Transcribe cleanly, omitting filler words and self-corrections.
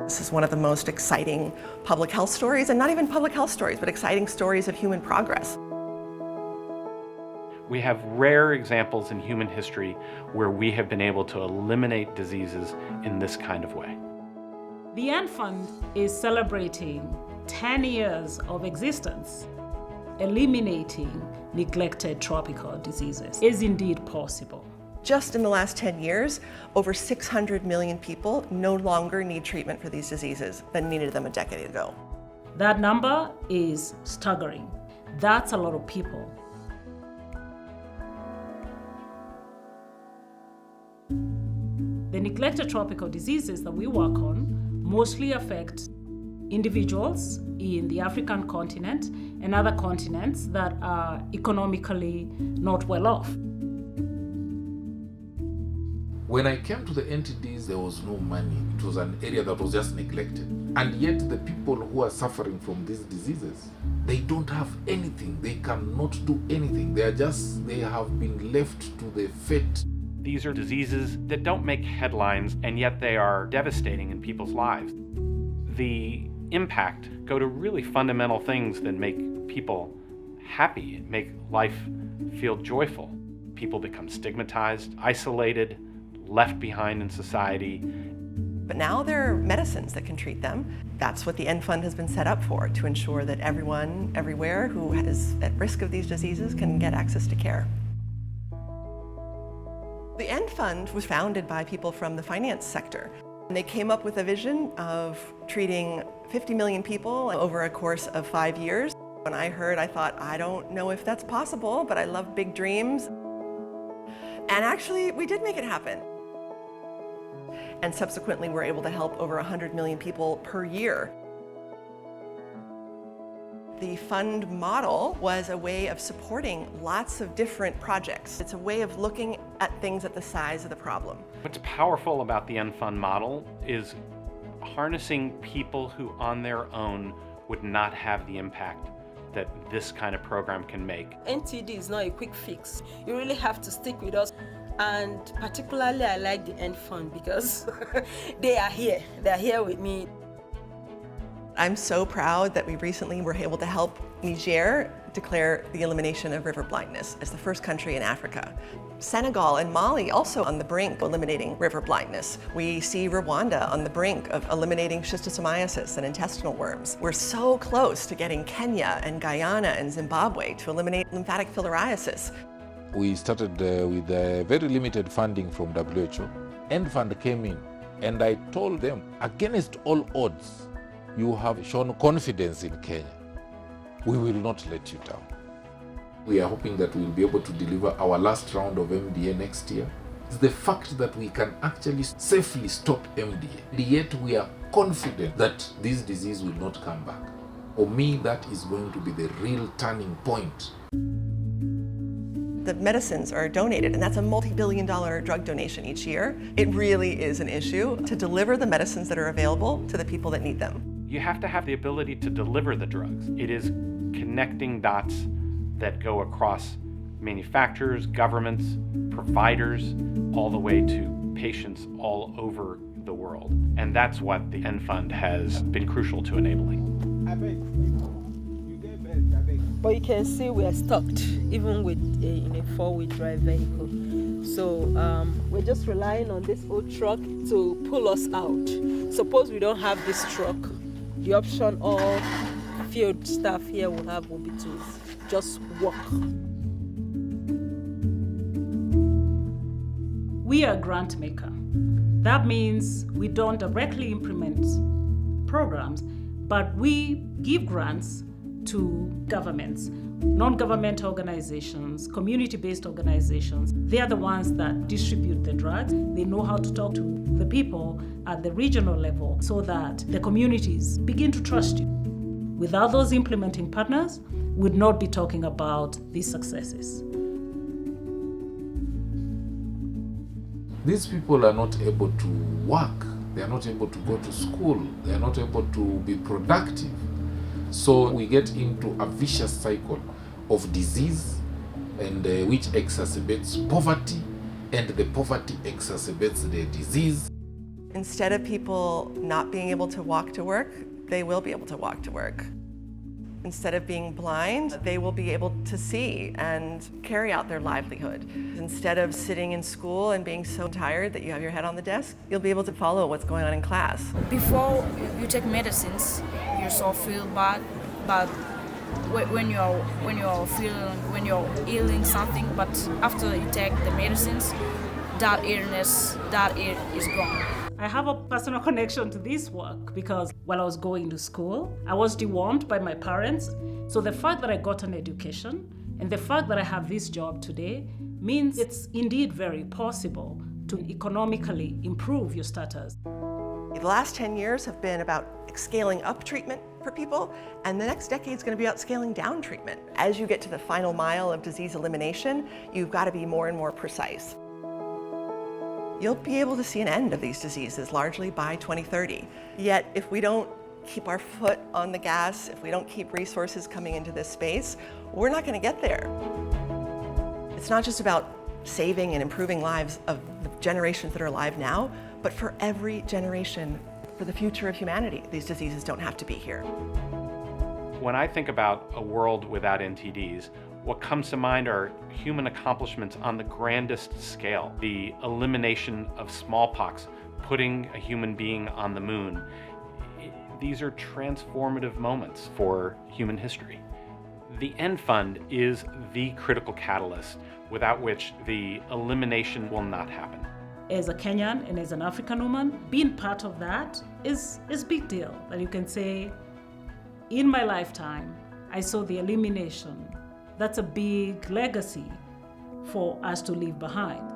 This is one of the most exciting public health stories, and not even public health stories, but exciting stories of human progress. We have rare examples in human history where we have been able to eliminate diseases in this kind of way. The N Fund is celebrating 10 years of existence. Eliminating neglected tropical diseases is indeed possible. Just in the last 10 years, over 600 million people no longer need treatment for these diseases than needed them a decade ago. That number is staggering. That's a lot of people. The neglected tropical diseases that we work on mostly affect individuals in the African continent and other continents that are economically not well off. When I came to the NTDs, there was no money. It was an area that was just neglected. And yet the people who are suffering from these diseases, they don't have anything. They cannot do anything. They have been left to the fate. These are diseases that don't make headlines, and yet they are devastating in people's lives. The impact go to really fundamental things that make people happy, make life feel joyful. People become stigmatized, isolated, left behind in society. But now there are medicines that can treat them. That's what the N Fund has been set up for, to ensure that everyone, everywhere who is at risk of these diseases can get access to care. The N Fund was founded by people from the finance sector. And they came up with a vision of treating 50 million people over a course of 5 years. When I heard, I thought, I don't know if that's possible, but I love big dreams. And actually, we did make it happen. And subsequently, we're able to help over 100 million people per year. The fund model was a way of supporting lots of different projects. It's a way of looking at things at the size of the problem. What's powerful about the N Fund model is harnessing people who on their own would not have the impact that this kind of program can make. NTD is not a quick fix. You really have to stick with us. And particularly I like the N Fund because they are here. They're here with me. I'm so proud that we recently were able to help Niger declare the elimination of river blindness as the first country in Africa. Senegal and Mali also on the brink of eliminating river blindness. We see Rwanda on the brink of eliminating schistosomiasis and intestinal worms. We're so close to getting Kenya and Guyana and Zimbabwe to eliminate lymphatic filariasis. We started with very limited funding from WHO. N Fund came in and I told them, against all odds, you have shown confidence in Kenya. We will not let you down. We are hoping that we'll be able to deliver our last round of MDA next year. It's the fact that we can actually safely stop MDA, yet we are confident that this disease will not come back. For me, that is going to be the real turning point. The medicines are donated, and that's a multi-billion-dollar drug donation each year. It really is an issue to deliver the medicines that are available to the people that need them. You have to have the ability to deliver the drugs. It is connecting dots that go across manufacturers, governments, providers, all the way to patients all over the world. And that's what the N Fund has been crucial to enabling. But you can see we are stopped, even with in a four-wheel drive vehicle. So we're just relying on this old truck to pull us out. Suppose we don't have this truck, the option all field staff here will have will be to just walk. We are a grant maker. That means we don't directly implement programs, but we give grants to governments, non-governmental organizations, community-based organizations. They are the ones that distribute the drugs. They know how to talk to the people at the regional level so that the communities begin to trust you. Without those implementing partners, we'd not be talking about these successes. These people are not able to work. They are not able to go to school. They are not able to be productive. So we get into a vicious cycle of disease, and which exacerbates poverty, and the poverty exacerbates the disease. Instead of people not being able to walk to work, they will be able to walk to work. Instead of being blind, they will be able to see and carry out their livelihood. Instead of sitting in school and being so tired that you have your head on the desk, you'll be able to follow what's going on in class. Before you take medicines, you sort of feel bad, but when you're ailing something, but after you take the medicines, that illness, that ill is gone. I have a personal connection to this work because while I was going to school, I was dewormed by my parents. So the fact that I got an education and the fact that I have this job today means it's indeed very possible to economically improve your status. The last 10 years have been about scaling up treatment for people, and the next decade is going to be about scaling down treatment. As you get to the final mile of disease elimination, you've got to be more and more precise. You'll be able to see an end of these diseases largely by 2030. Yet, if we don't keep our foot on the gas, if we don't keep resources coming into this space, we're not going to get there. It's not just about saving and improving lives of the generations that are alive now, but for every generation, for the future of humanity. These diseases don't have to be here. When I think about a world without NTDs, what comes to mind are human accomplishments on the grandest scale. The elimination of smallpox, putting a human being on the moon. These are transformative moments for human history. The End Fund is the critical catalyst without which the elimination will not happen. As a Kenyan and as an African woman, being part of that is a big deal. That you can say, in my lifetime, I saw the elimination. That's a big legacy for us to leave behind.